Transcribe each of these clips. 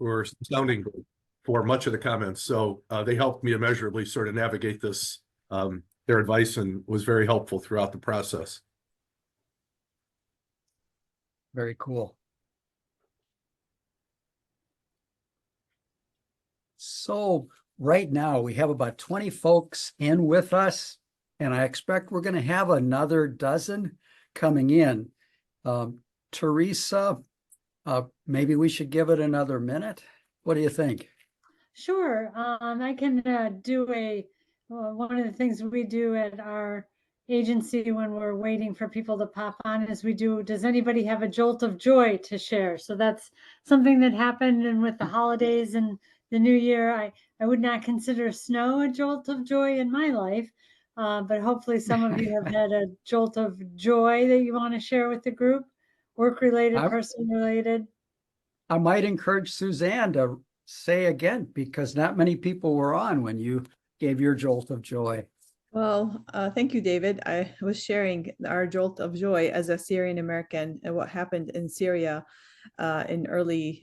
were sounding board for much of the comments. So they helped me immeasurably sort of navigate this. Their advice and was very helpful throughout the process. Very cool. So right now we have about 20 folks in with us, and I expect we're going to have another dozen coming in. Teresa, maybe we should give it another minute. What do you think? Sure. I can do one of the things we do at our agency when we're waiting for people to pop on is does anybody have a jolt of joy to share? So that's something that happened, and with the holidays and the new year, I would not consider snow a jolt of joy in my life, but hopefully some of you have had a jolt of joy that you want to share with the group, work-related, person-related. I might encourage Suzanne to say again, because not many people were on when you gave your jolt of joy. Well, thank you, David. I was sharing our jolt of joy as a Syrian American and what happened in Syria in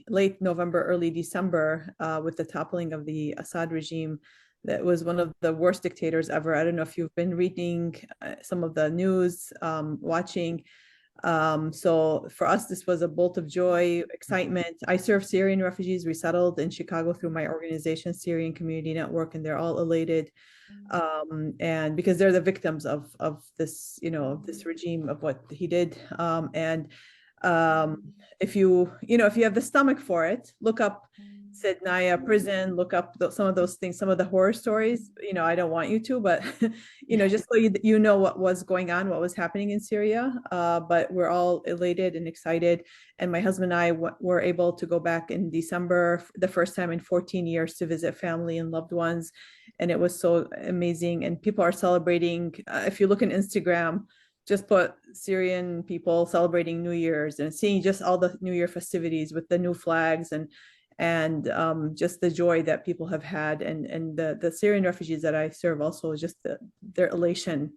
late November, early December, with the toppling of the Assad regime. That was one of the worst dictators ever. I don't know if you've been reading some of the news, watching. So for us, this was a bolt of joy, excitement. I serve Syrian refugees resettled in Chicago through my organization, Syrian Community Network, and they're all elated. And because they're the victims of this, this regime, of what he did. If you have the stomach for it, look up Sednaya prison, look up some of those things, some of the horror stories. I don't want you to, but just so you know what was going on, what was happening in Syria. But we're all elated and excited. And my husband and I were able to go back in December, the first time in 14 years, to visit family and loved ones. And it was so amazing. And people are celebrating. If you look on Instagram, just put Syrian people celebrating New Year's and seeing just all the New Year festivities with the new flags and just the joy that people have had, and the Syrian refugees that I serve also, just their elation,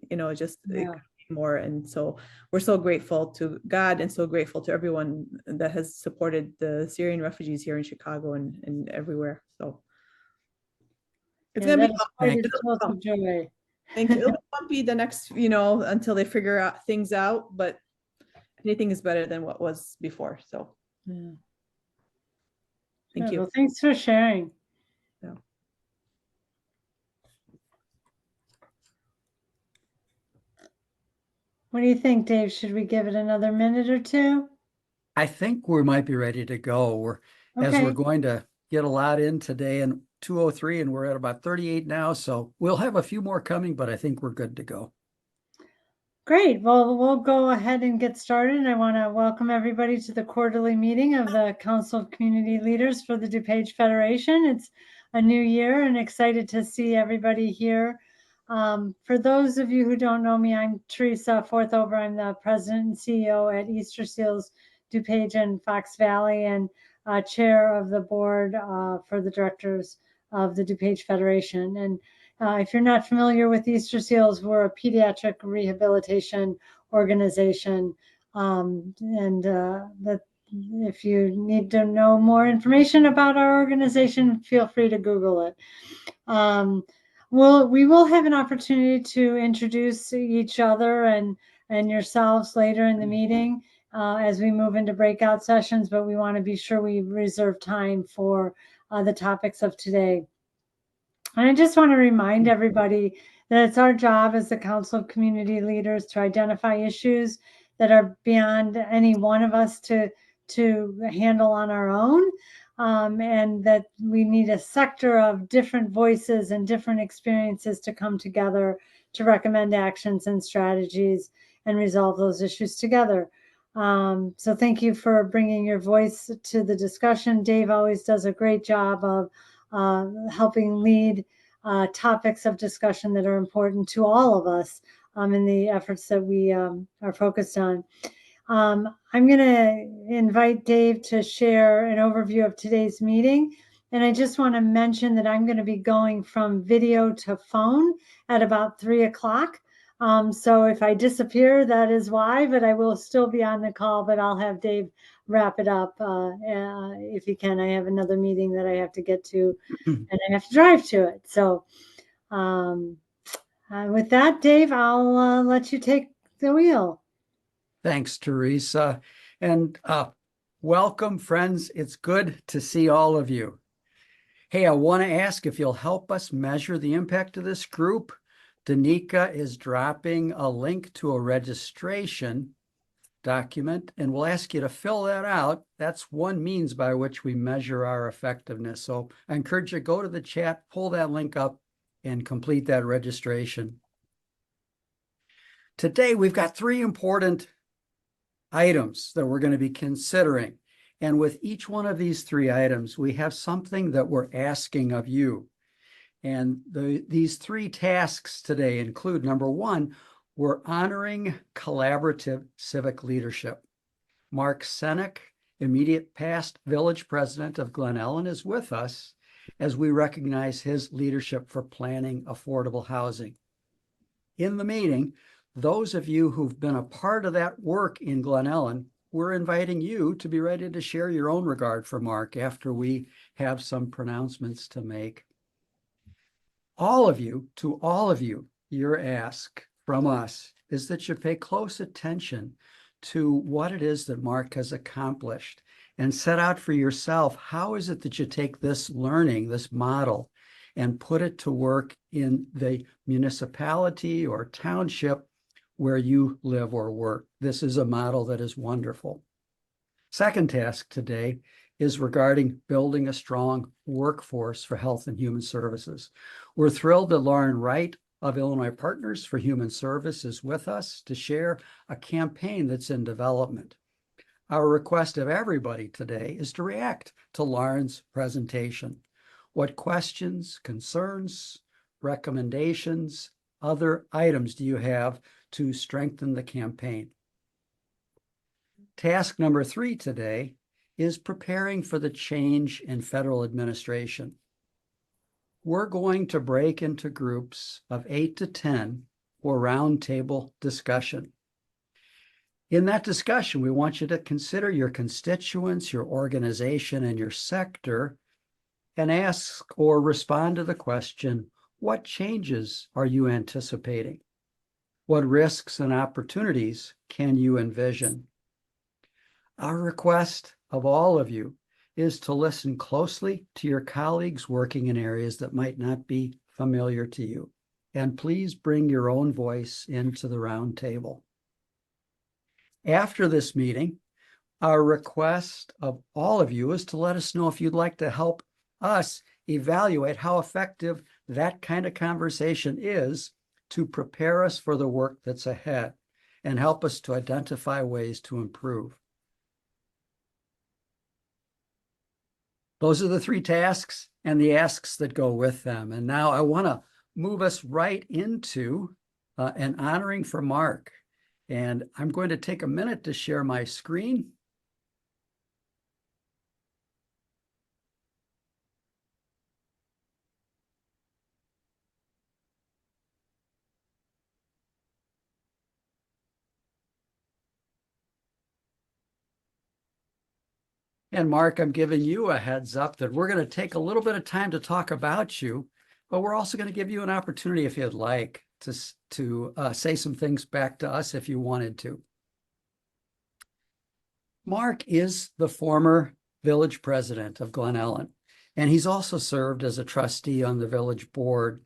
more. And so we're so grateful to God and so grateful to everyone that has supported the Syrian refugees here in Chicago and everywhere. So it's gonna be joy. Thank you. It'll be bumpy the next, until they figure things out, but anything is better than what was before. So yeah. Thank you. Well, thanks for sharing. Yeah. What do you think, Dave? Should we give it another minute or two? I think we might be ready to go. As we're going to get a lot in today, and 2:03, and we're at about 38 now. So we'll have a few more coming, but I think we're good to go. Great. Well, we'll go ahead and get started. I want to welcome everybody to the quarterly meeting of the Council of Community Leaders for the DuPage Federation. It's a new year and excited to see everybody here. For those of you who don't know me, I'm Teresa Forthover. I'm the president and CEO at Easter Seals DuPage and Fox Valley, and chair of the board for the directors of the DuPage Federation. And if you're not familiar with Easter Seals, we're a pediatric rehabilitation organization. If you need to know more information about our organization, feel free to Google it. We will have an opportunity to introduce each other and yourselves later in the meeting as we move into breakout sessions, but we want to be sure we reserve time for the topics of today. And I just want to remind everybody that it's our job as the Council of Community Leaders to identify issues that are beyond any one of us to handle on our own, and that we need a sector of different voices and different experiences to come together to recommend actions and strategies and resolve those issues together. So thank you for bringing your voice to the discussion. Dave always does a great job of helping lead topics of discussion that are important to all of us in the efforts that we are focused on. I'm going to invite Dave to share an overview of today's meeting. And I just want to mention that I'm going to be going from video to phone at about 3 o'clock. So if I disappear, that is why, but I will still be on the call, but I'll have Dave wrap it up if you can. I have another meeting that I have to get to, and I have to drive to it. So with that, Dave, I'll let you take the wheel. Thanks, Teresa. And welcome, friends. It's good to see all of you. Hey, I want to ask if you'll help us measure the impact of this group. Danica is dropping a link to a registration document, and we'll ask you to fill that out. That's one means by which we measure our effectiveness. So I encourage you to go to the chat, pull that link up, and complete that registration. Today, we've got 3 important items that we're going to be considering. And with each one of these 3 items, we have something that we're asking of you. And these 3 tasks today include, number 1, we're honoring collaborative civic leadership. Mark Senek, immediate past village president of Glen Ellen, is with us as we recognize his leadership for planning affordable housing. In the meeting, those of you who've been a part of that work in Glen Ellen, we're inviting you to be ready to share your own regard for Mark after we have some pronouncements to make. All of you, your ask from us is that you pay close attention to what it is that Mark has accomplished and set out for yourself, how is it that you take this learning, this model, and put it to work in the municipality or township where you live or work. This is a model that is wonderful. Second task today is regarding building a strong workforce for health and human services. We're thrilled that Lauren Wright of Illinois Partners for Human Service is with us to share a campaign that's in development. Our request of everybody today is to react to Lauren's presentation. What questions, concerns, recommendations, other items do you have to strengthen the campaign? Task number 3 today is preparing for the change in federal administration. We're going to break into groups of 8 to 10 for roundtable discussion. In that discussion, we want you to consider your constituents, your organization, and your sector, and ask or respond to the question, what changes are you anticipating? What risks and opportunities can you envision? Our request of all of you is to listen closely to your colleagues working in areas that might not be familiar to you. And please bring your own voice into the round table. After this meeting, our request of all of you is to let us know if you'd like to help us evaluate how effective that kind of conversation is to prepare us for the work that's ahead and help us to identify ways to improve. Those are the 3 tasks and the asks that go with them. And now I want to move us right into an honoring for Mark. And I'm going to take a minute to share my screen. And Mark, I'm giving you a heads up that we're going to take a little bit of time to talk about you, but we're also going to give you an opportunity, if you'd like, to say some things back to us if you wanted to. Mark is the former village president of Glen Ellen, and he's also served as a trustee on the village board.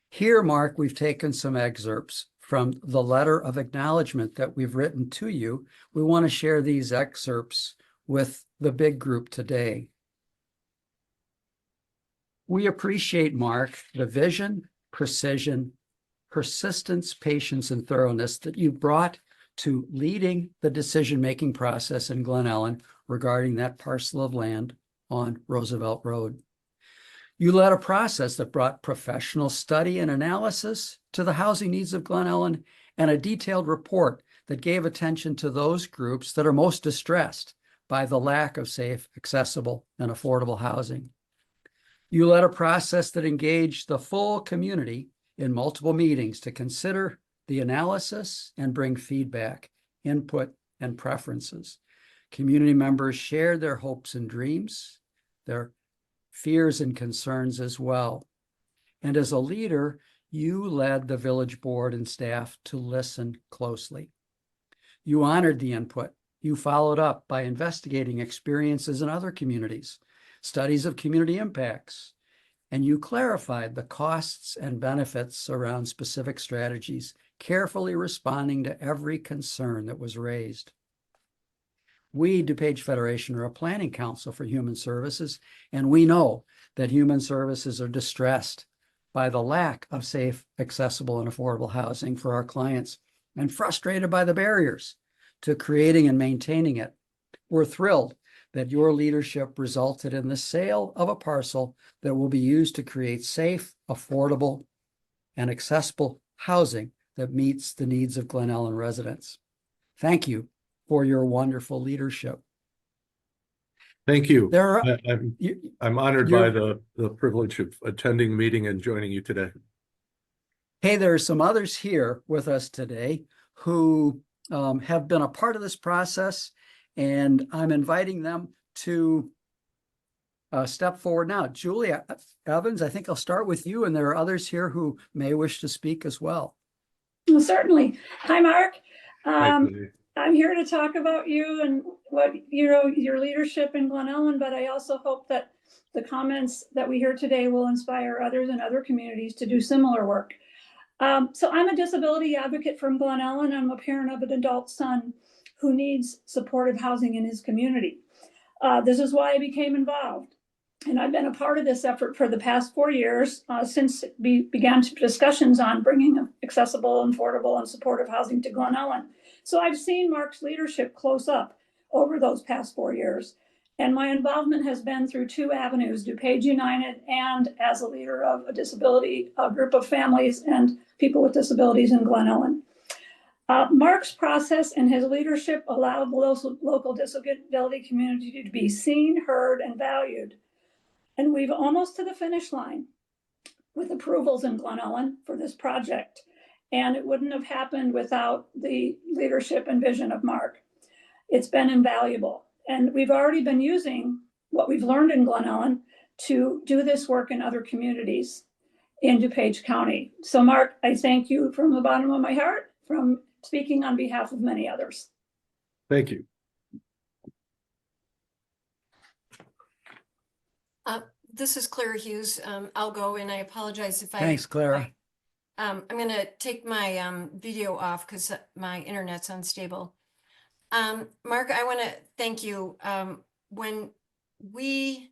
Here, Mark, we've taken some excerpts from the letter of acknowledgement that we've written to you. We want to share these excerpts with the big group today. We appreciate, Mark, the vision, precision, persistence, patience, and thoroughness that you brought to leading the decision-making process in Glen Ellen regarding that parcel of land on Roosevelt Road. You led a process that brought professional study and analysis to the housing needs of Glen Ellen and a detailed report that gave attention to those groups that are most distressed by the lack of safe, accessible, and affordable housing. You led a process that engaged the full community in multiple meetings to consider the analysis and bring feedback, input, and preferences. Community members shared their hopes and dreams, their fears and concerns as well. And as a leader, you led the village board and staff to listen closely. You honored the input. You followed up by investigating experiences in other communities, studies of community impacts, and you clarified the costs and benefits around specific strategies, carefully responding to every concern that was raised. We, DuPage Federation, are a planning council for human services, and we know that human services are distressed by the lack of safe, accessible, and affordable housing for our clients, and frustrated by the barriers to creating and maintaining it. We're thrilled that your leadership resulted in the sale of a parcel that will be used to create safe, affordable, and accessible housing that meets the needs of Glen Ellen residents. Thank you for your wonderful leadership. Thank you. There are, I'm honored by the privilege of attending the meeting and joining you today. hey, there are some others here with us today who have been a part of this process, and I'm inviting them to step forward now. Julia Evans, I think I'll start with you, and there are others here who may wish to speak as well. Well, certainly. Hi, Mark. Hi, Judy. I'm here to talk about you and what, your leadership in Glen Ellen, but I also hope that the comments that we hear today will inspire others in other communities to do similar work. So I'm a disability advocate from Glen Ellen. I'm a parent of an adult son who needs supportive housing in his community. This is why I became involved. And I've been a part of this effort for the past 4 years since we began discussions on bringing accessible, affordable, and supportive housing to Glen Ellen. So I've seen Mark's leadership close up over those past 4 years. And my involvement has been through 2 avenues, DuPage United and as a leader of a group of families and people with disabilities in Glen Ellen. Mark's process and his leadership allowed the local disability community to be seen, heard, and valued. And we've almost to the finish line with approvals in Glen Ellen for this project. And it wouldn't have happened without the leadership and vision of Mark. It's been invaluable. And we've already been using what we've learned in Glen Ellen to do this work in other communities in DuPage County. So Mark, I thank you from the bottom of my heart from speaking on behalf of many others. Thank you. This is Clara Hughes. I'll go, and I apologize if Thanks, Clara. I'm going to take my video off because my internet's unstable. Mark, I want to thank you. When we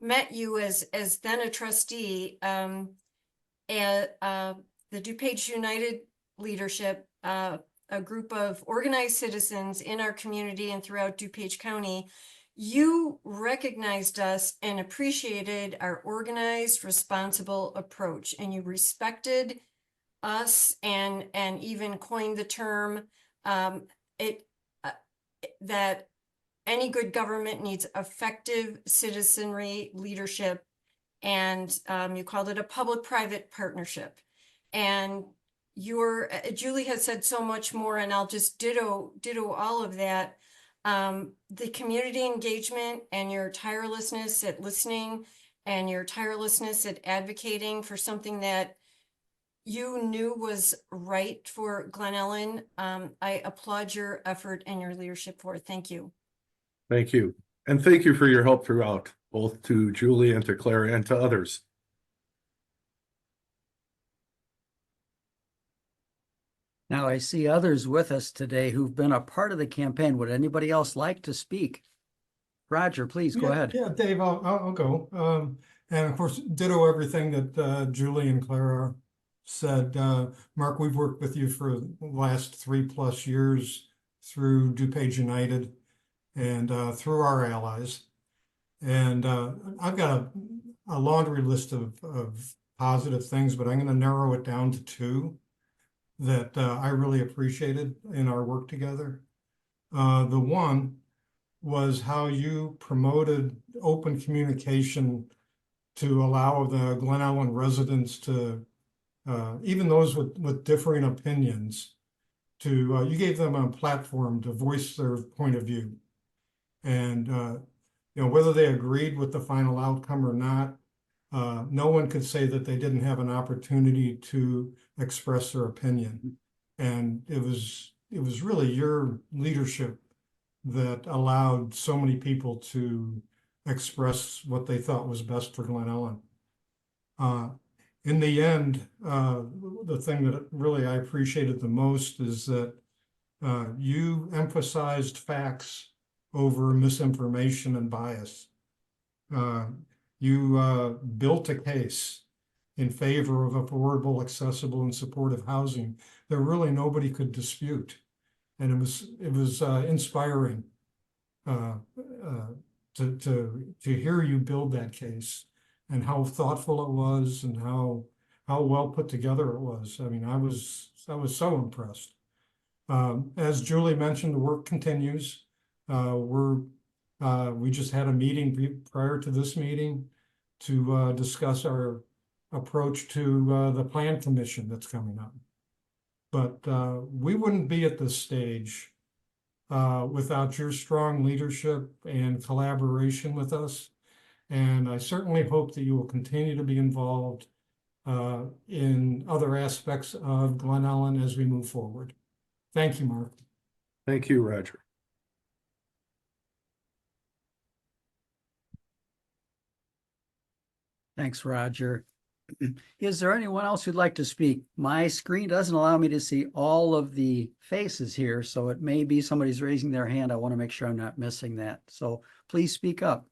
met you as then a trustee at the DuPage United leadership, a group of organized citizens in our community and throughout DuPage County, you recognized us and appreciated our organized, responsible approach, and you respected us and even coined the term that any good government needs effective citizenry leadership, and you called it a public-private partnership. And Julie has said so much more, and I'll just ditto all of that. The community engagement and your tirelessness at listening and your tirelessness at advocating for something that you knew was right for Glen Ellen. I applaud your effort and your leadership for it. Thank you. Thank you. And thank you for your help throughout, both to Julie and to Clara and to others. Now I see others with us today who've been a part of the campaign. Would anybody else like to speak? Roger, please go ahead. Yeah, Dave, I'll go. And of course, ditto everything that Julie and Clara said. Mark, we've worked with you for the last 3+ years through DuPage United and through our allies. And I've got a laundry list of positive things, but I'm going to narrow it down to 2 that I really appreciated in our work together. The one was how you promoted open communication to allow the Glen Ellen residents to, even those with differing opinions, you gave them a platform to voice their point of view. And, whether they agreed with the final outcome or not, no one could say that they didn't have an opportunity to express their opinion. And it was really your leadership that allowed so many people to express what they thought was best for Glen Ellen. In the end, the thing that really I appreciated the most is that you emphasized facts over misinformation and bias. You built a case in favor of affordable, accessible, and supportive housing that really nobody could dispute. And it was inspiring to hear you build that case and how thoughtful it was and how well put together it was. I mean, I was so impressed. As Julie mentioned, the work continues. We just had a meeting prior to this meeting to discuss our approach to the Plan Commission that's coming up. But we wouldn't be at this stage without your strong leadership and collaboration with us. And I certainly hope that you will continue to be involved in other aspects of Glen Ellen as we move forward. Thank you, Mark. Thank you, Roger. Thanks, Roger. Is there anyone else who'd like to speak? My screen doesn't allow me to see all of the faces here, so it may be somebody's raising their hand. I want to make sure I'm not missing that. So please speak up.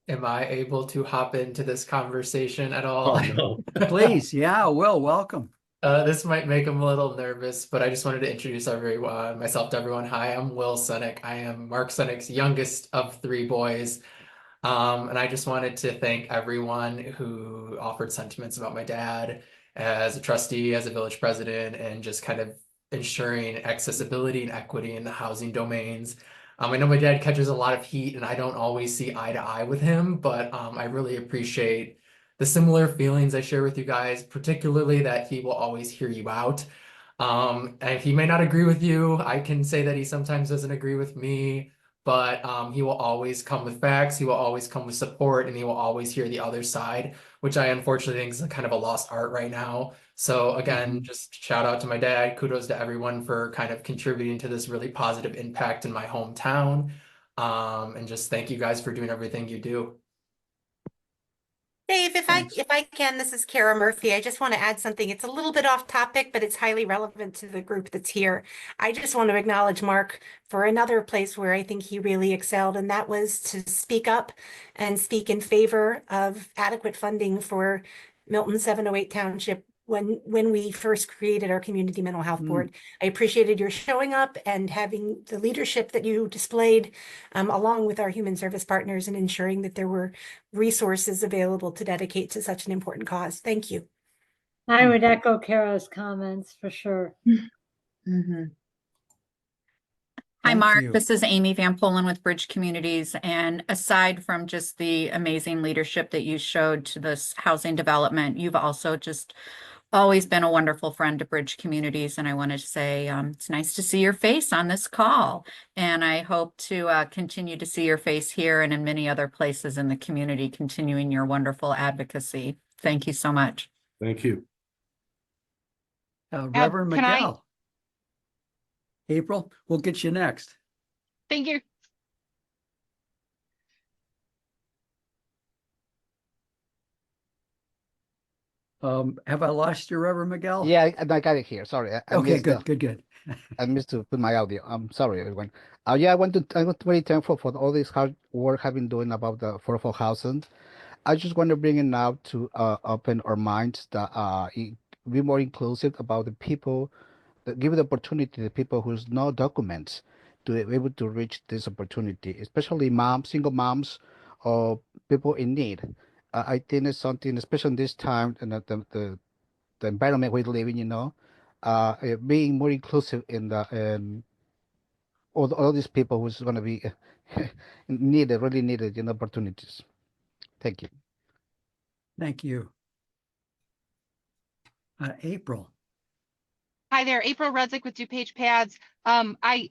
Am I able to hop into this conversation at all? Oh, no. Please. Yeah, welcome. This might make them a little nervous, but I just wanted to introduce myself to everyone. Hi, I'm Will Sunick. I am Mark Sunick's youngest of 3 boys. And I just wanted to thank everyone who offered sentiments about my dad as a trustee, as a village president, and just kind of ensuring accessibility and equity in the housing domains. I know my dad catches a lot of heat and I don't always see eye to eye with him, but I really appreciate the similar feelings I share with you guys, particularly that he will always hear you out. And he may not agree with you. I can say that he sometimes doesn't agree with me, but he will always come with facts. He will always come with support, and he will always hear the other side, which I unfortunately think is kind of a lost art right now. So again, just shout out to my dad. Kudos to everyone for kind of contributing to this really positive impact in my hometown. And just thank you guys for doing everything you do. Dave, Thanks. if I can, this is Kara Murphy. I just want to add something. It's a little bit off topic, but it's highly relevant to the group that's here. I just want to acknowledge Mark for another place where I think he really excelled, and that was to speak up and speak in favor of adequate funding for Milton 708 Township when we first created our community mental health board. I appreciated your showing up and having the leadership that you displayed along with our human service partners and ensuring that there were resources available to dedicate to such an important cause. Thank you. I would echo Kara's comments for sure. Hi, Thank Mark. you. This is Amy Van Polen with Bridge Communities. And aside from just the amazing leadership that you showed to this housing development, you've also just always been a wonderful friend to Bridge Communities. And I wanted to say it's nice to see your face on this call. And I hope to continue to see your face here and in many other places in the community, continuing your wonderful advocacy. Thank you so much. Thank you. Reverend can I- Miguel. April, we'll get you next. Thank you. Have I lost you, Reverend Miguel? Yeah, I got it here. Sorry. I Okay, missed good. I missed to put my audio. I'm sorry, everyone. Yeah, I want to very thankful for all this hard work I've been doing about the affordable housing. I just want to bring it now to open our minds that be more inclusive about the people, that give the opportunity to the people who's no documents to be able to reach this opportunity, especially moms, single moms, or people in need. I think it's something, especially in this time and the environment we live in, being more inclusive in the all these people who's going to be really needed in opportunities. Thank you. Thank you. April. Hi there, April Rudzik with DuPage Pads. I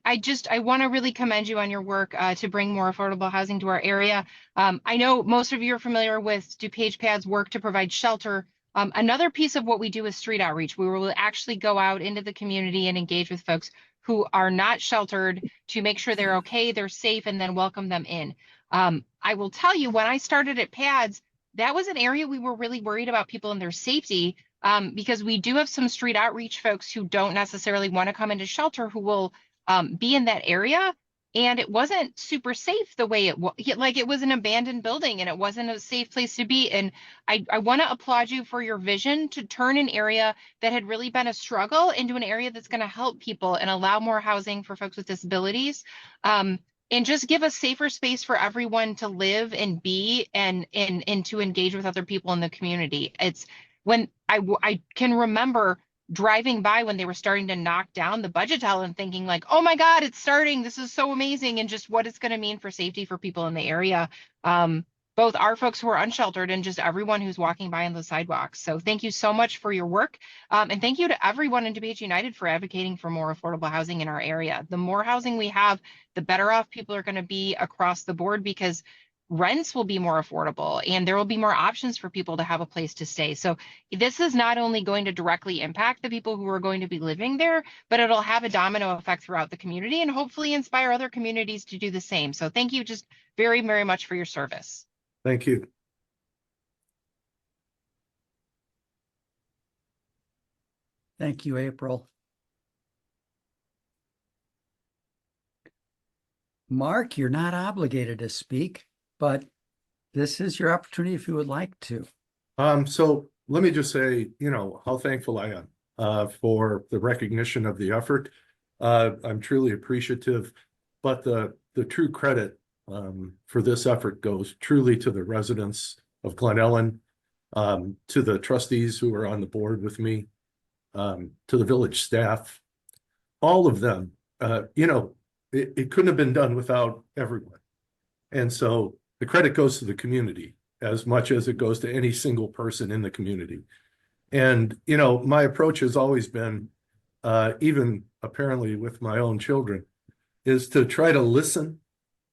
want to really commend you on your work to bring more affordable housing to our area. I know most of you are familiar with DuPage Pads' work to provide shelter. Another piece of what we do is street outreach. We will actually go out into the community and engage with folks who are not sheltered to make sure they're okay, they're safe, and then welcome them in. I will tell you, when I started at Pads, that was an area we were really worried about people and their safety. Because we do have some street outreach folks who don't necessarily want to come into shelter who will be in that area. And it wasn't super safe the way it was, like it was an abandoned building and it wasn't a safe place to be. And I want to applaud you for your vision to turn an area that had really been a struggle into an area that's going to help people and allow more housing for folks with disabilities. And just give a safer space for everyone to live and be and to engage with other people in the community. It's when I can remember driving by when they were starting to knock down the budget tell and thinking like, oh my God, it's starting. This is so amazing. And just what it's going to mean for safety for people in the area. Both our folks who are unsheltered and just everyone who's walking by on the sidewalks. So thank you so much for your work. And thank you to everyone in DuPage United for advocating for more affordable housing in our area. The more housing we have, the better off people are going to be across the board because rents will be more affordable and there will be more options for people to have a place to stay. So this is not only going to directly impact the people who are going to be living there, but it'll have a domino effect throughout the community and hopefully inspire other communities to do the same. So thank you just very, very much for your service. Thank you. Thank you, April. Mark, you're not obligated to speak, but this is your opportunity if you would like to. So let me just say, how thankful I am for the recognition of the effort. I'm truly appreciative, but the true credit for this effort goes truly to the residents of Glen Ellen, to the trustees who are on the board with me, to the village staff, all of them. It couldn't have been done without everyone. And so the credit goes to the community as much as it goes to any single person in the community. And, my approach has always been, even apparently with my own children, is to try to listen,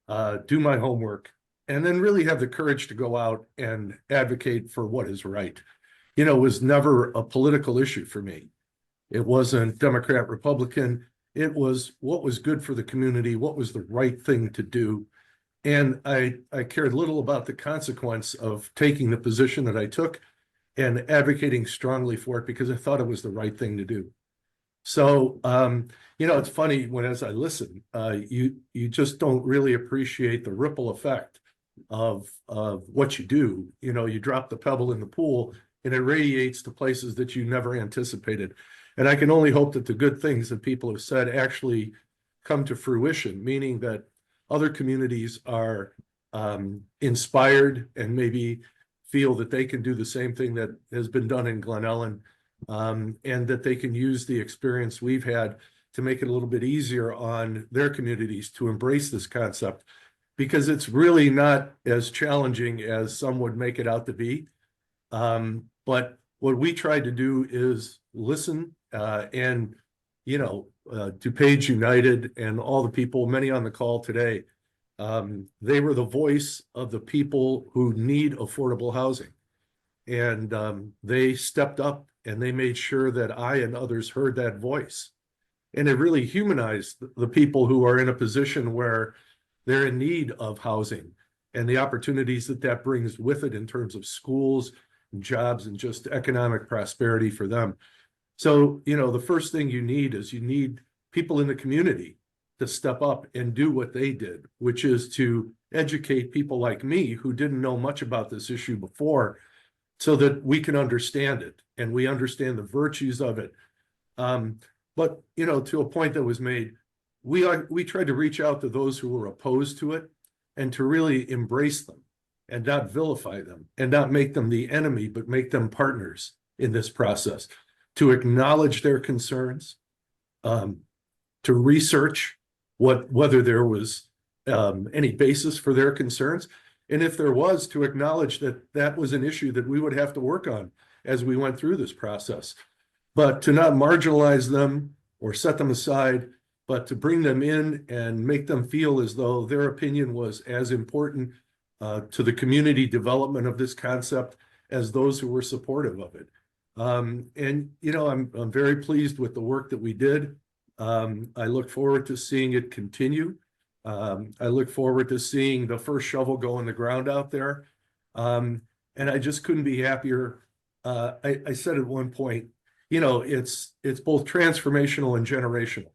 do my homework, and then really have the courage to go out and advocate for what is right. It was never a political issue for me. It wasn't Democrat, Republican. It was what was good for the community, what was the right thing to do. And I cared little about the consequence of taking the position that I took and advocating strongly for it because I thought it was the right thing to do. So, it's funny when as I listen, you just don't really appreciate the ripple effect of what you do. You drop the pebble in the pool and it radiates to places that you never anticipated. And I can only hope that the good things that people have said actually come to fruition, meaning that other communities are inspired and maybe feel that they can do the same thing that has been done in Glen Ellen, and that they can use the experience we've had to make it a little bit easier on their communities to embrace this concept, because it's really not as challenging as some would make it out to be. But what we tried to do is listen, and DuPage United and all the people, many on the call today, they were the voice of the people who need affordable housing. And they stepped up and they made sure that I and others heard that voice. And it really humanized the people who are in a position where they're in need of housing and the opportunities that brings with it in terms of schools, and jobs, and just economic prosperity for them. So, the first thing you need is people in the community to step up and do what they did, which is to educate people like me who didn't know much about this issue before so that we can understand it and we understand the virtues of it. But, to a point that was made, we tried to reach out to those who were opposed to it and to really embrace them and not vilify them and not make them the enemy, but make them partners in this process, to acknowledge their concerns, to research whether there was any basis for their concerns. And if there was, to acknowledge that was an issue that we would have to work on as we went through this process. but to not marginalize them or set them aside, but to bring them in and make them feel as though their opinion was as important to the community development of this concept as those who were supportive of it. And you know, I'm very pleased with the work that we did. I look forward to seeing it continue. I look forward to seeing the first shovel go in the ground out there. And I just couldn't be happier. I said at one point, you know, it's both transformational and generational.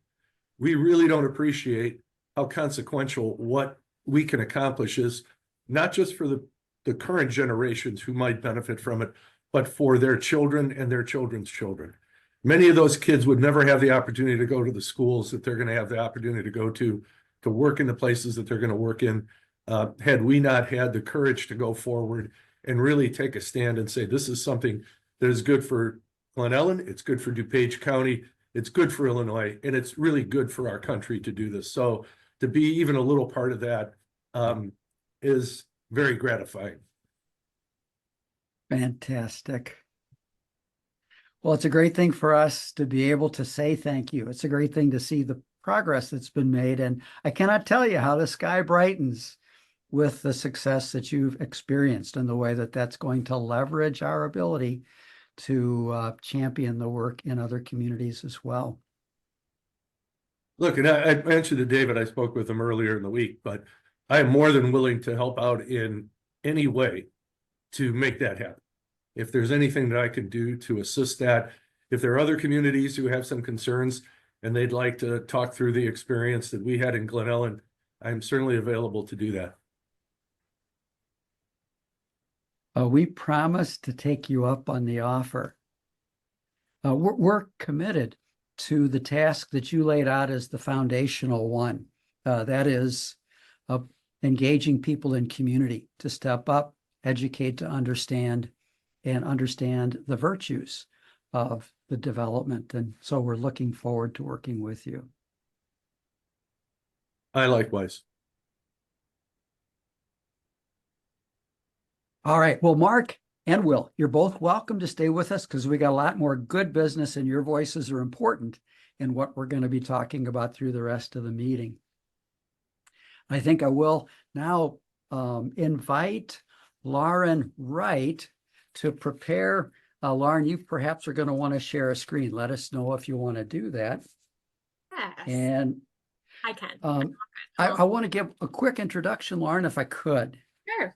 We really don't appreciate how consequential what we can accomplish is, not just for the current generations who might benefit from it, but for their children and their children's children. Many of those kids would never have the opportunity to go to the schools that they're going to have the opportunity to go to work in the places that they're going to work in, had we not had the courage to go forward and really take a stand and say, this is something that is good for Glen Ellen, it's good for DuPage County, it's good for Illinois, and it's really good for our country to do this. So to be even a little part of that is very gratifying. Fantastic. Well, it's a great thing for us to be able to say thank you. It's a great thing to see the progress that's been made. And I cannot tell you how the sky brightens with the success that you've experienced and the way that that's going to leverage our ability to champion the work in other communities as well. Look, and I mentioned to David, I spoke with him earlier in the week, but I am more than willing to help out in any way to make that happen. If there's anything that I can do to assist that, if there are other communities who have some concerns and they'd like to talk through the experience that we had in Glen Ellen, I'm certainly available to do that. We promise to take you up on the offer. We're committed to the task that you laid out as the foundational one. That is engaging people in community to step up, educate to understand, and understand the virtues of the development. And so we're looking forward to working with you. I likewise. All right. Well, Mark and Will, you're both welcome to stay with us because we got a lot more good business and your voices are important in what we're going to be talking about through the rest of the meeting. I think I will now invite Lauren Wright to prepare. Lauren, you perhaps are going to want to share a screen. Let us know if you want to do that. Yes, And I can. I want to give a quick introduction, Lauren, if I could. Sure.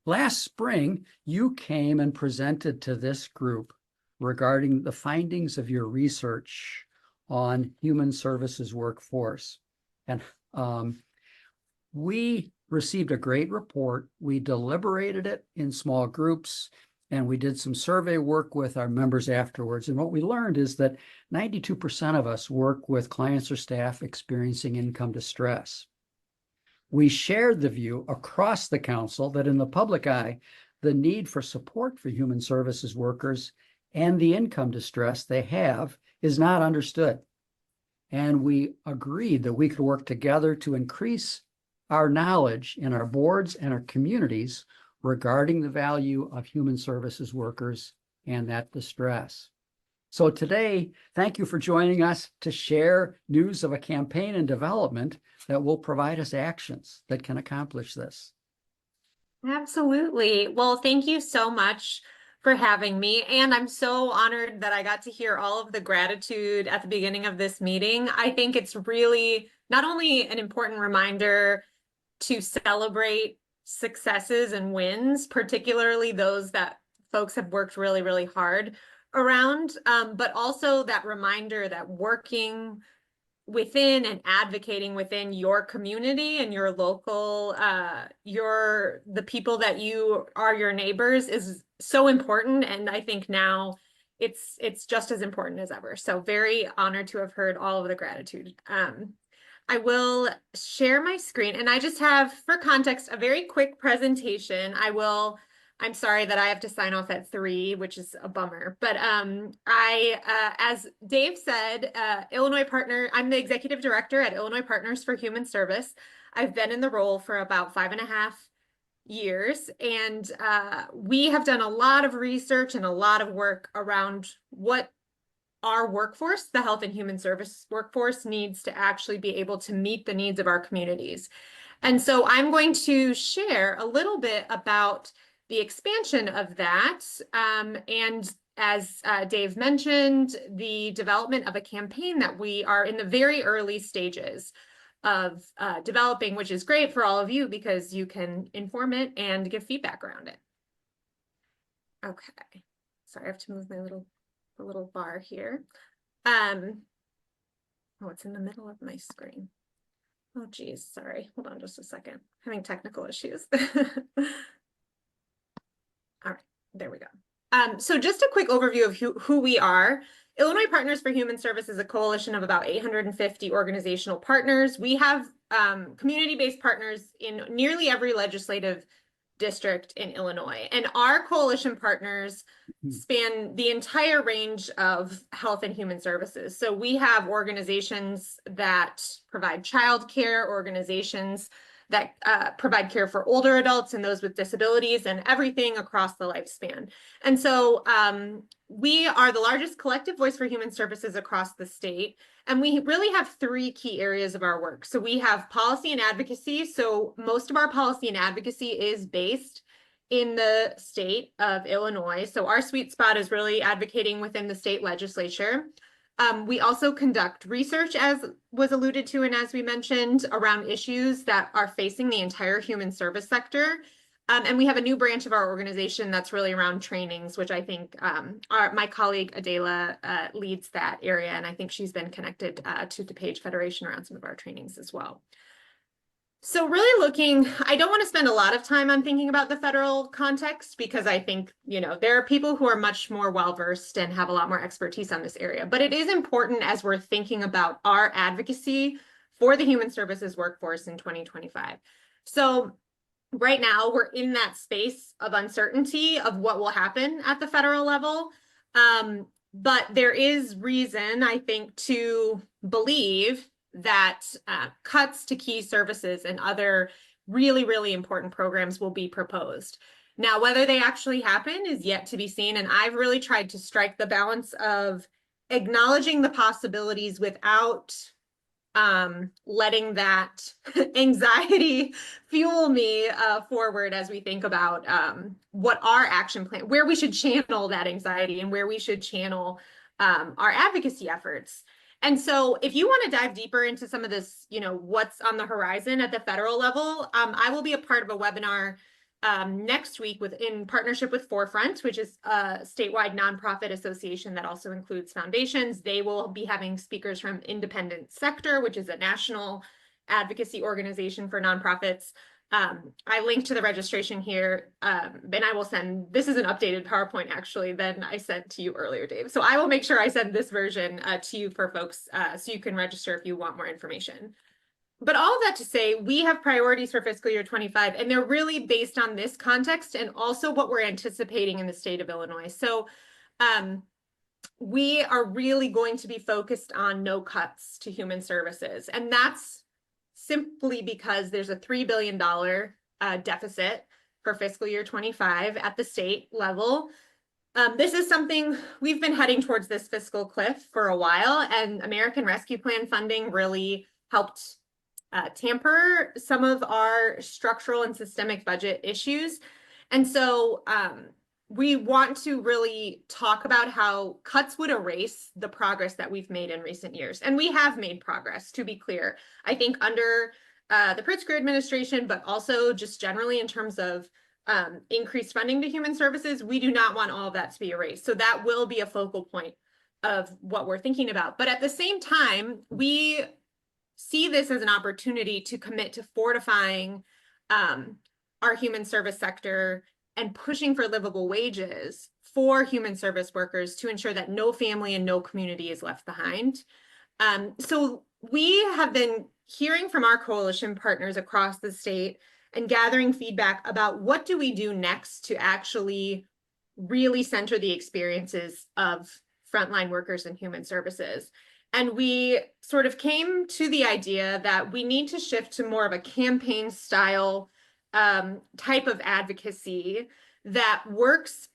Last spring, you came and presented to this group regarding the findings of your research on human services workforce. And we received a great report. We deliberated it in small groups, and we did some survey work with our members afterwards. And what we learned is that 92% of us work with clients or staff experiencing income distress. We shared the view across the council that in the public eye, the need for support for human services workers and the income distress they have is not understood. And we agreed that we could work together to increase our knowledge in our boards and our communities regarding the value of human services workers and that distress. So today, thank you for joining us to share news of a campaign in development that will provide us actions that can accomplish this. Absolutely. Well, thank you so much for having me. And I'm so honored that I got to hear all of the gratitude at the beginning of this meeting. I think it's really not only an important reminder to celebrate successes and wins, particularly those that folks have worked really, really hard around, but also that reminder that working within and advocating within your community and your local, the people that you are your neighbors is so important. And I think now it's just as important as ever. So very honored to have heard all of the gratitude. I will share my screen, and I just have, for context, a very quick presentation. I'm sorry that I have to sign off at 3, which is a bummer. But as Dave said, Illinois Partner, I'm the executive director at Illinois Partners for Human Service. I've been in the role for about 5.5 years, and we have done a lot of research and a lot of work around what our workforce, the health and human service workforce, needs to actually be able to meet the needs of our communities. And so I'm going to share a little bit about the expansion of that. And as Dave mentioned, the development of a campaign that we are in the very early stages of developing, which is great for all of you because you can inform it and give feedback around it. Okay, sorry, I have to move my little bar here. Oh, it's in the middle of my screen. Oh, geez, sorry. Hold on just a second. Having technical issues. All right, there we go. So just a quick overview of who we are. Illinois Partners for Human Service is a coalition of about 850 organizational partners. We have community-based partners in nearly every legislative district in Illinois. And our coalition partners span the entire range of health and human services. So we have organizations that provide childcare, organizations that provide care for older adults and those with disabilities, and everything across the lifespan. And so we are the largest collective voice for human services across the state. And we really have three key areas of our work. So we have policy and advocacy. So most of our policy and advocacy is based in the state of Illinois. So our sweet spot is really advocating within the state legislature. We also conduct research, as was alluded to and as we mentioned, around issues that are facing the entire human service sector. And we have a new branch of our organization that's really around trainings, which I think my colleague Adela leads that area. And I think she's been connected to DuPage Federation around some of our trainings as well. So really I don't want to spend a lot of time on thinking about the federal context because I think, there are people who are much more well-versed and have a lot more expertise on this area. But it is important as we're thinking about our advocacy for the human services workforce in 2025. So right now, we're in that space of uncertainty of what will happen at the federal level. But there is reason, I think, to believe that cuts to key services and other really, really important programs will be proposed. Now, whether they actually happen is yet to be seen. And I've really tried to strike the balance of acknowledging the possibilities without letting that anxiety fuel me forward as we think about what our action plan, where we should channel that anxiety and where we should channel our advocacy efforts. And so if you want to dive deeper into some of this, what's on the horizon at the federal level, I will be a part of a webinar next week in partnership with Forefront, which is a statewide nonprofit association that also includes foundations. They will be having speakers from Independent Sector, which is a national advocacy organization for nonprofits. I linked to the registration here, and I will this is an updated PowerPoint actually than I sent to you earlier, Dave. So I will make sure I send this version to you for folks so you can register if you want more information. But all of that to say, we have priorities for fiscal year 25, and they're really based on this context and also what we're anticipating in the state of Illinois. So we are really going to be focused on no cuts to human services. And that's simply because there's a $3 billion deficit for fiscal year 25 at the state level. This is something we've been heading towards this fiscal cliff for a while, and American Rescue Plan funding really helped tamper some of our structural and systemic budget issues. And so we want to really talk about how cuts would erase the progress that we've made in recent years. And we have made progress, to be clear. I think under the Pritzker administration, but also just generally in terms of increased funding to human services, we do not want all of that to be erased. So that will be a focal point of what we're thinking about. But at the same time, we see this as an opportunity to commit to fortifying our human service sector and pushing for livable wages for human service workers to ensure that no family and no community is left behind. So we have been hearing from our coalition partners across the state and gathering feedback about what do we do next to actually really center the experiences of frontline workers in human services. And we sort of came to the idea that we need to shift to more of a campaign style type of advocacy that works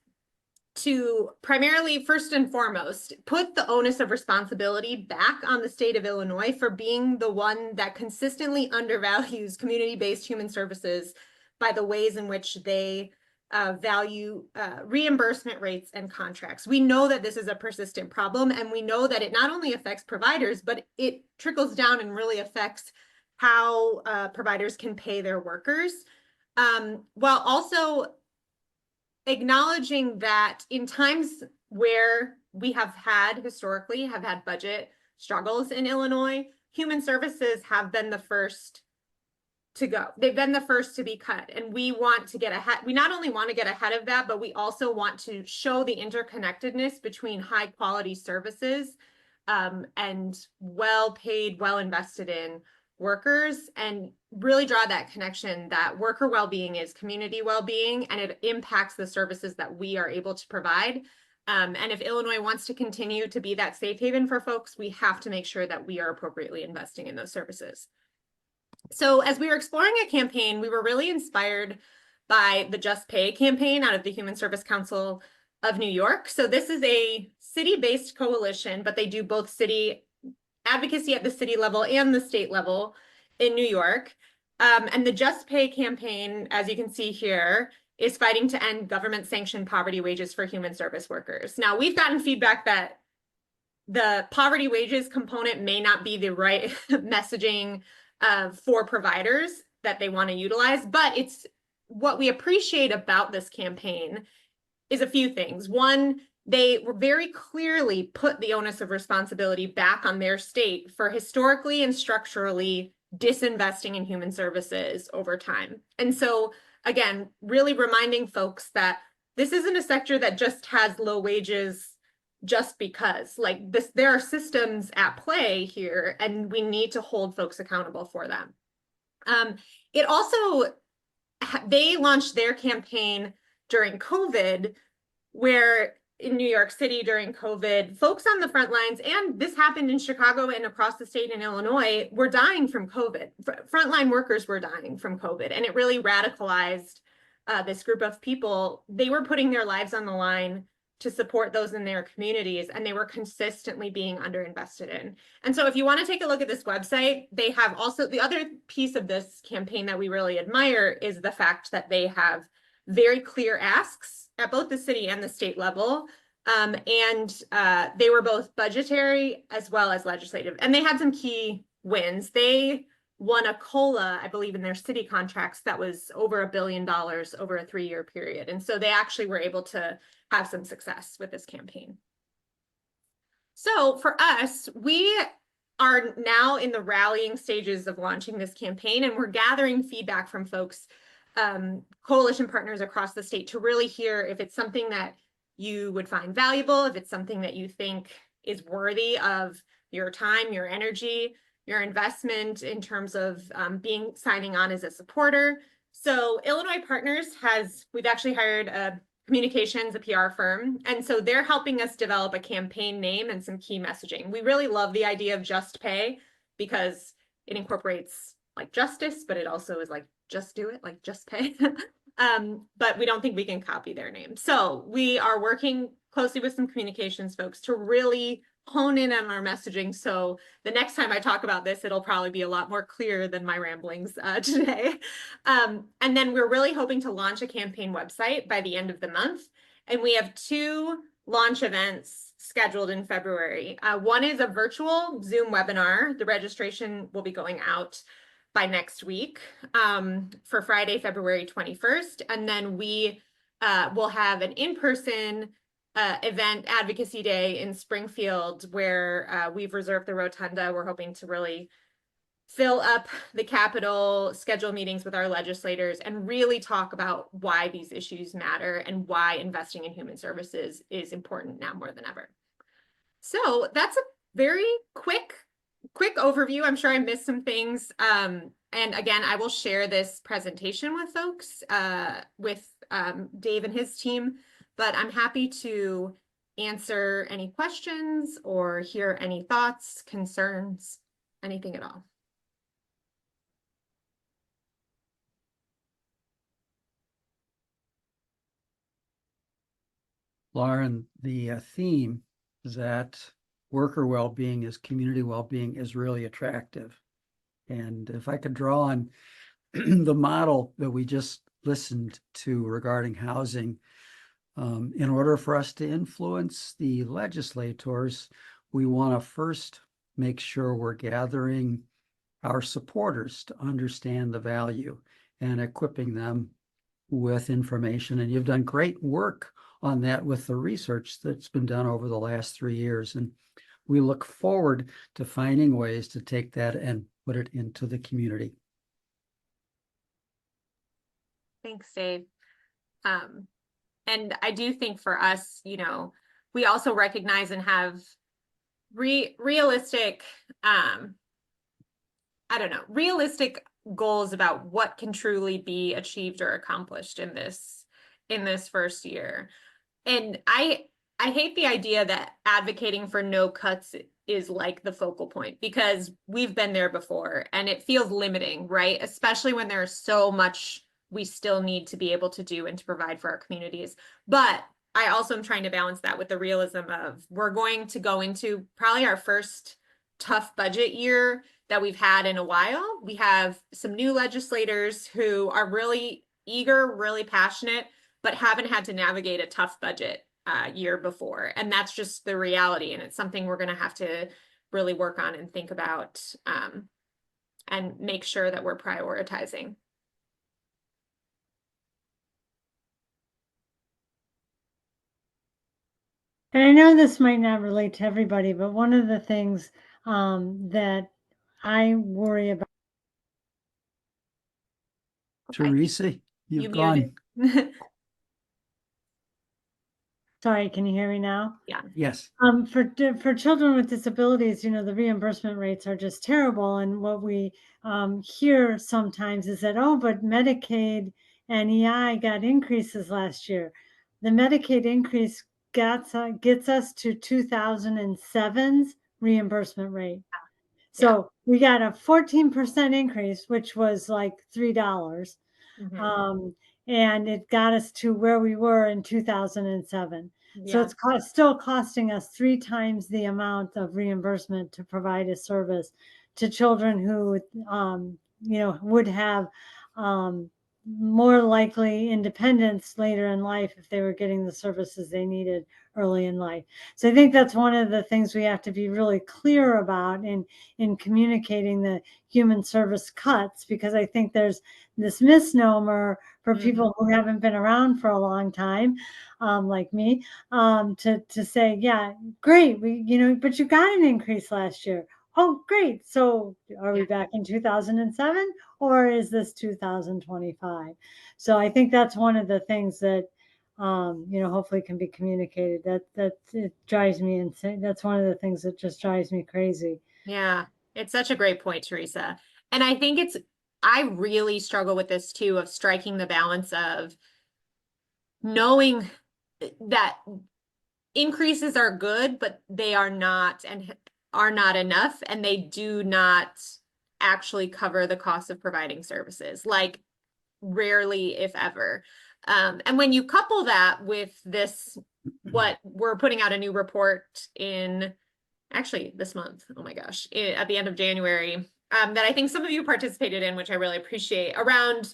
to primarily, first and foremost, put the onus of responsibility back on the state of Illinois for being the one that consistently undervalues community-based human services by the ways in which they value reimbursement rates and contracts. We know that this is a persistent problem, and we know that it not only affects providers, but it trickles down and really affects how providers can pay their workers, while also acknowledging that in times where we have historically had budget struggles in Illinois, human services have been the first to go. They've been the first to be cut, and we want to get ahead. We not only want to get ahead of that, but we also want to show the interconnectedness between high quality services and well-paid, well-invested in workers, and really draw that connection that worker well-being is community well-being, and it impacts the services that we are able to provide. And if Illinois wants to continue to be that safe haven for folks, we have to make sure that we are appropriately investing in those services. So as we were exploring a campaign, we were really inspired by the Just Pay campaign out of the Human Service Council of New York. So this is a city-based coalition, but they do both city advocacy at the city level and the state level in New York. And the Just Pay campaign, as you can see here, is fighting to end government-sanctioned poverty wages for human service workers. Now, we've gotten feedback that the poverty wages component may not be the right messaging for providers that they want to utilize, but it's what we appreciate about this campaign is a few things. One, they were very clearly put the onus of responsibility back on their state for historically and structurally disinvesting in human services over time. And so, again, really reminding folks that this isn't a sector that just has low wages just because, like this, there are systems at play here, and we need to hold folks accountable for them. It also, they launched their campaign during COVID, where in New York City during COVID, folks on the front lines, and this happened in Chicago and across the state in Illinois, were dying from COVID. Frontline workers were dying from COVID, and it really radicalized this group of people. They were putting their lives on the line to support those in their communities, and they were consistently being underinvested in. And so if you want to take a look at this website, they have also, the other piece of this campaign that we really admire is the fact that they have very clear asks at both the city and the state level. They were both budgetary as well as legislative. And they had some key wins. They won a COLA, I believe, in their city contracts that was over $1 billion over a 3-year period. And so they actually were able to have some success with this campaign. So for us, we are now in the rallying stages of launching this campaign, and we're gathering feedback from folks, coalition partners across the state, to really hear if it's something that you would find valuable, if it's something that you think is worthy of your time, your energy, your investment in terms of signing on as a supporter. So Illinois Partners we've actually hired a PR firm. And so they're helping us develop a campaign name and some key messaging. We really love the idea of Just Pay because it incorporates like justice, but it also is like, just do it, like just pay. But we don't think we can copy their name. So we are working closely with some communications folks to really hone in on our messaging. So the next time I talk about this, it'll probably be a lot more clear than my ramblings today. And then we're really hoping to launch a campaign website by the end of the month. And we have 2 launch events scheduled in February. One is a virtual Zoom webinar. The registration will be going out by next week for Friday, February 21st. And then we will have an in-person event, Advocacy Day in Springfield, where we've reserved the rotunda. We're hoping to really fill up the Capitol, schedule meetings with our legislators, and really talk about why these issues matter and why investing in human services is important now more than ever. So that's a very quick overview. I'm sure I missed some things. And again, I will share this presentation with folks, with Dave and his team, but I'm happy to answer any questions or hear any thoughts, concerns, anything at all. Lauren, the theme that worker well-being is community well-being is really attractive. And if I could draw on the model that we just listened to regarding housing, in order for us to influence the legislators, we want to first make sure we're gathering our supporters to understand the value and equipping them with information. And you've done great work on that with the research that's been done over the last 3 years. And we look forward to finding ways to take that and put it into the community. Thanks, Dave. And I do think for us, we also recognize and have realistic, realistic goals about what can truly be achieved or accomplished in this first year. And I hate the idea that advocating for no cuts is like the focal point, because we've been there before and it feels limiting, right? Especially when there's so much we still need to be able to do and to provide for our communities. But I also am trying to balance that with the realism of we're going to go into probably our first tough budget year that we've had in a while. We have some new legislators who are really eager, really passionate, but haven't had to navigate a tough budget year before. And that's just the reality. And it's something we're going to have to really work on and think about and make sure that we're prioritizing. And I know this might not relate to everybody, but one of the things that I worry about. Okay. Teresa, you've gone. Sorry, can you hear me now? Yeah. Yes. For children with disabilities, the reimbursement rates are just terrible. And what we hear sometimes is that, oh, but Medicaid and EI got increases last year. The Medicaid increase gets us to 2007's reimbursement rate. So we got a 14% increase, which was like $3. And it got us to where we were in 2007. So it's still costing us 3 times the amount of reimbursement to provide a service to children who, would have more likely independence later in life if they were getting the services they needed early in life. So I think that's one of the things we have to be really clear about in communicating the human service cuts, because I think there's this misnomer for people who haven't been around for a long time, like me, to say, yeah, great, but you got an increase last year. Oh, great. So are we back in 2007 or is this 2025? So I think that's one of the things that, hopefully can be communicated. That it drives me insane. That's one of the things that just drives me crazy. Yeah, it's such a great point, Teresa. And I think I really struggle with this too, of striking the balance of knowing that increases are good, but they are not enough, and they do not actually cover the cost of providing services, like rarely, if ever. And when you couple that with what we're putting out a new report in actually this month, oh my gosh, at the end of January, that I think some of you participated in, which I really appreciate, around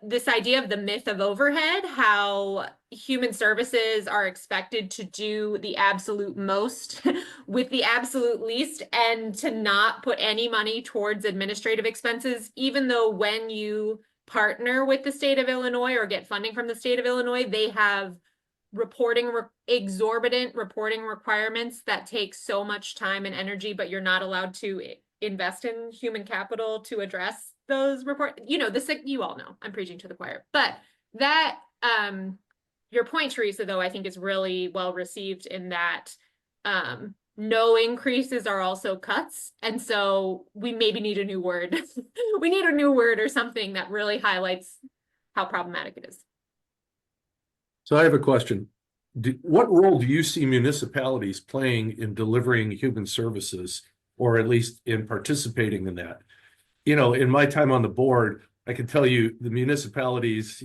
this idea of the myth of overhead, how human services are expected to do the absolute most with the absolute least, and to not put any money towards administrative expenses, even though when you partner with the state of Illinois or get funding from the state of Illinois, they have exorbitant reporting requirements that take so much time and energy, but you're not allowed to invest in human capital to address those reports. You all know I'm preaching to the choir, but that your point, Teresa, though, I think is really well received in that no increases are also cuts. And so we maybe need a new word. We need a new word or something that really highlights how problematic it is. So I have a question. What role do you see municipalities playing in delivering human services, or at least in participating in that? In my time on the board, I can tell you the municipalities,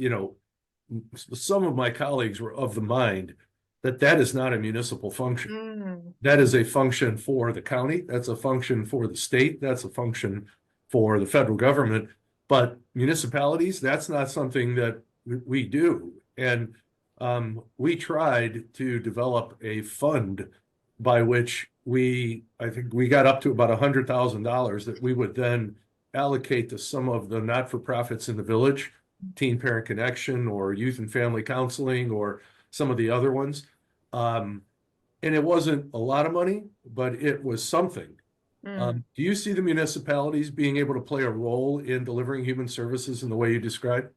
some of my colleagues were of the mind that is not a municipal function. Mm. That is a function for the county. That's a function for the state. That's a function for the federal government. But municipalities, that's not something that we do. And we tried to develop a fund by which I think we got up to about $100,000 that we would then allocate to some of the not-for-profits in the village, Teen Parent Connection or Youth and Family Counseling or some of the other ones. And it wasn't a lot of money, but it was something. Mm. Do you see the municipalities being able to play a role in delivering human services in the way you described?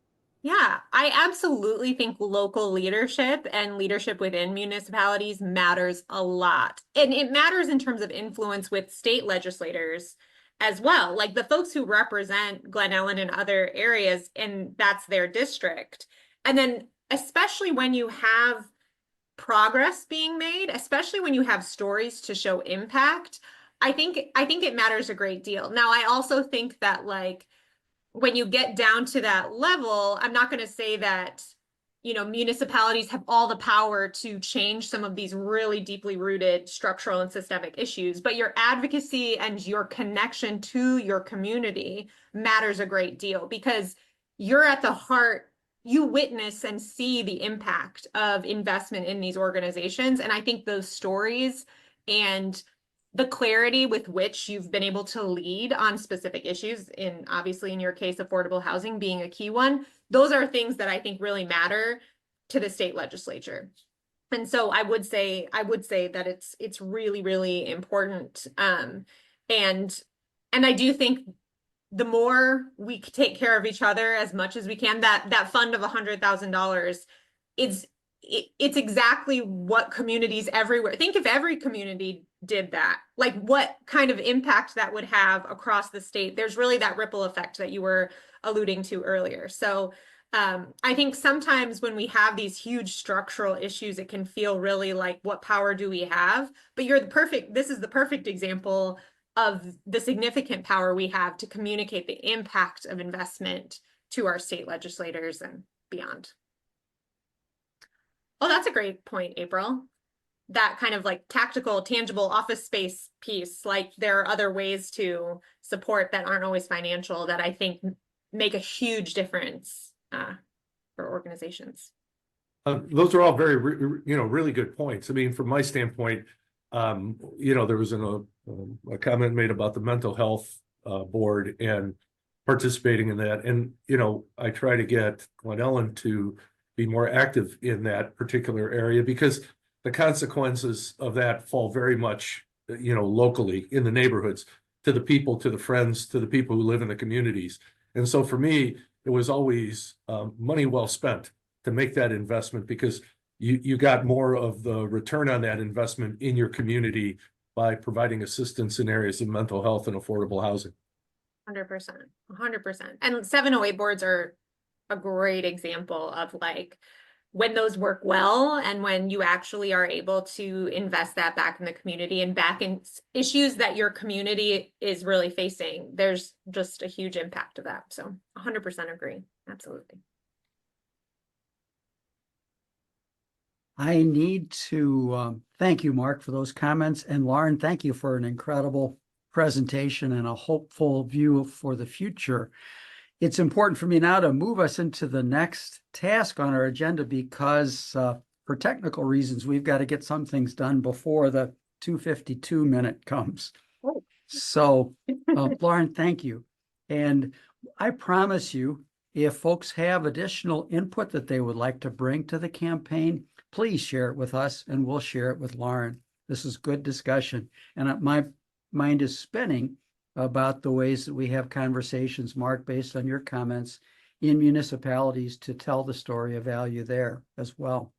Yeah, I absolutely think local leadership and leadership within municipalities matters a lot. And it matters in terms of influence with state legislators as well, like the folks who represent Glen Ellen and other areas, and that's their district. And then especially when you have progress being made, especially when you have stories to show impact, I think it matters a great deal. Now, I also think that like when you get down to that level, I'm not going to say that, you know, municipalities have all the power to change some of these really deeply rooted structural and systemic issues, but your advocacy and your connection to your community matters a great deal because you're at the heart, you witness and see the impact of investment in these organizations. And I think those stories and the clarity with which you've been able to lead on specific issues, in obviously in your case, affordable housing being a key one, those are things that I think really matter to the state legislature. And so I would say that it's really, really important. And I do think the more we take care of each other as much as we can, that fund of $100,000 it's exactly what communities everywhere. Think if every community did that, like what kind of impact that would have across the state. There's really that ripple effect that you were alluding to earlier. So I think sometimes when we have these huge structural issues, it can feel really like, what power do we have? But this is the perfect example of the significant power we have to communicate the impact of investment to our state legislators and beyond. Oh, that's a great point, April. That kind of like tactical, tangible office space piece, like there are other ways to support that aren't always financial that I think make a huge difference for organizations. Those are all very, really good points. I mean, from my standpoint, there was a comment made about the mental health board and participating in that. And, I try to get Glen Ellen to be more active in that particular area because the consequences of that fall very much, locally in the neighborhoods to the people, to the friends, to the people who live in the communities. And so for me, it was always money well spent to make that investment because you got more of the return on that investment in your community by providing assistance in areas of mental health and affordable housing. 100%. And 708 boards are a great example of like when those work well and when you actually are able to invest that back in the community and back in issues that your community is really facing, there's just a huge impact of that. So 100% agree. Absolutely. I need to thank you, Mark, for those comments. And Lauren, thank you for an incredible presentation and a hopeful view for the future. It's important for me now to move us into the next task on our agenda because for technical reasons, we've got to get some things done before the 2:52 minute comes. Oh. So, Lauren, thank you. And I promise you, if folks have additional input that they would like to bring to the campaign, please share it with us and we'll share it with Lauren. This is good discussion. And my mind is spinning about the ways that we have conversations, Mark, based on your comments in municipalities to tell the story of value there as well.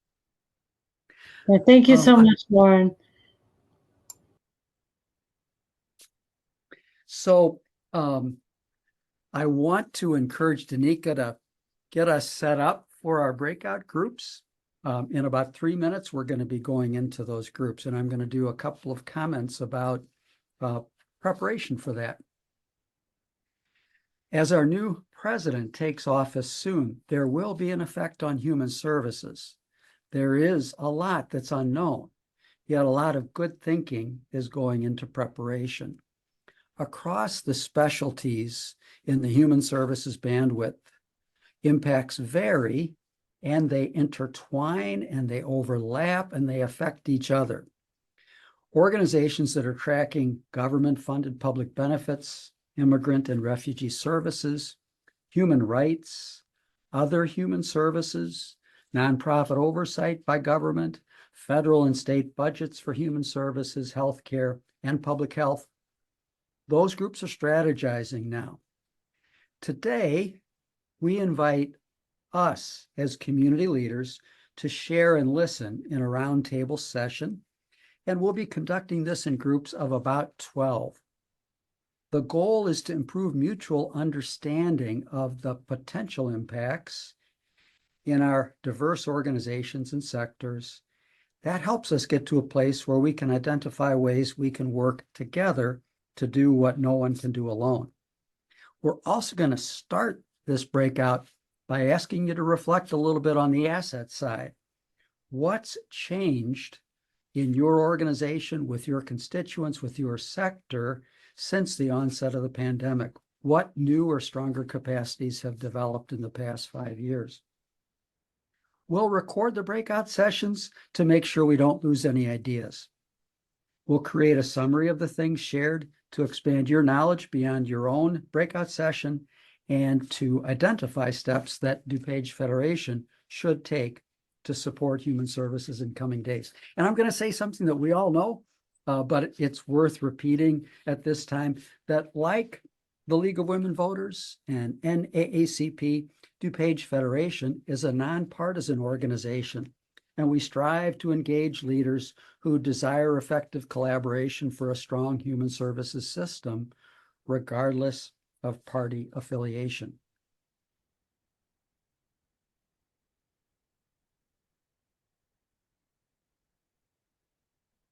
Yeah, thank you so much, Lauren. So I want to encourage Danica to get us set up for our breakout groups. In about 3 minutes, we're going to be going into those groups, and I'm going to do a couple of comments about preparation for that. As our new president takes office soon, there will be an effect on human services. There is a lot that's unknown, yet a lot of good thinking is going into preparation. Across the specialties in the human services bandwidth, impacts vary and they intertwine and they overlap and they affect each other. Organizations that are tracking government-funded public benefits, immigrant and refugee services, human rights, other human services, nonprofit oversight by government, federal and state budgets for human services, healthcare, and public health. Those groups are strategizing now. Today, we invite us as community leaders to share and listen in a roundtable session, and we'll be conducting this in groups of about 12. The goal is to improve mutual understanding of the potential impacts in our diverse organizations and sectors. That helps us get to a place where we can identify ways we can work together to do what no one can do alone. We're also going to start this breakout by asking you to reflect a little bit on the asset side. What's changed in your organization, with your constituents, with your sector since the onset of the pandemic? What new or stronger capacities have developed in the past 5 years? We'll record the breakout sessions to make sure we don't lose any ideas. We'll create a summary of the things shared to expand your knowledge beyond your own breakout session and to identify steps that DuPage Federation should take to support human services in coming days. And I'm going to say something that we all know, but it's worth repeating at this time, that like the League of Women Voters and NAACP, DuPage Federation is a nonpartisan organization, and we strive to engage leaders who desire effective collaboration for a strong human services system, regardless of party affiliation.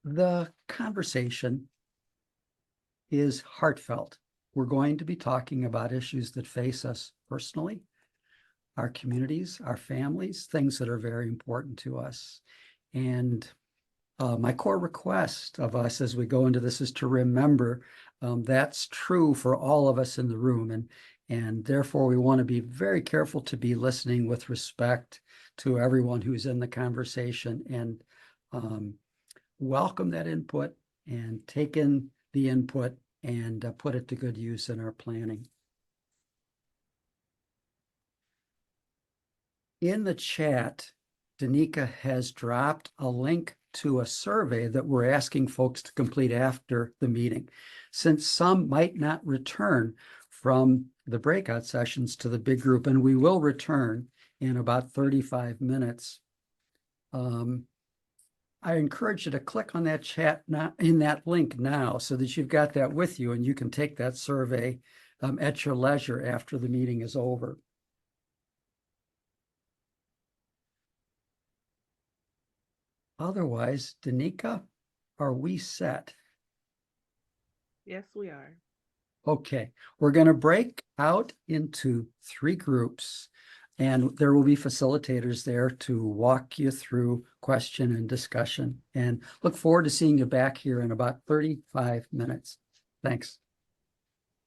The conversation is heartfelt. We're going to be talking about issues that face us personally, our communities, our families, things that are very important to us. And my core request of us as we go into this is to remember that's true for all of us in the room. And therefore, we want to be very careful to be listening with respect to everyone who's in the conversation, and welcome that input and take in the input and put it to good use in our planning. In the chat, Danica has dropped a link to a survey that we're asking folks to complete after the meeting. Since some might not return from the breakout sessions to the big group, and we will return in about 35 minutes, I encourage you to click on that chat now, in that link now, so that you've got that with you and you can take that survey at your leisure after the meeting is over. Otherwise, Danica, are we set? Yes, we are. Okay, we're going to break out into 3 groups, and there will be facilitators there to walk you through question and discussion. And look forward to seeing you back here in about 35 minutes. Thanks.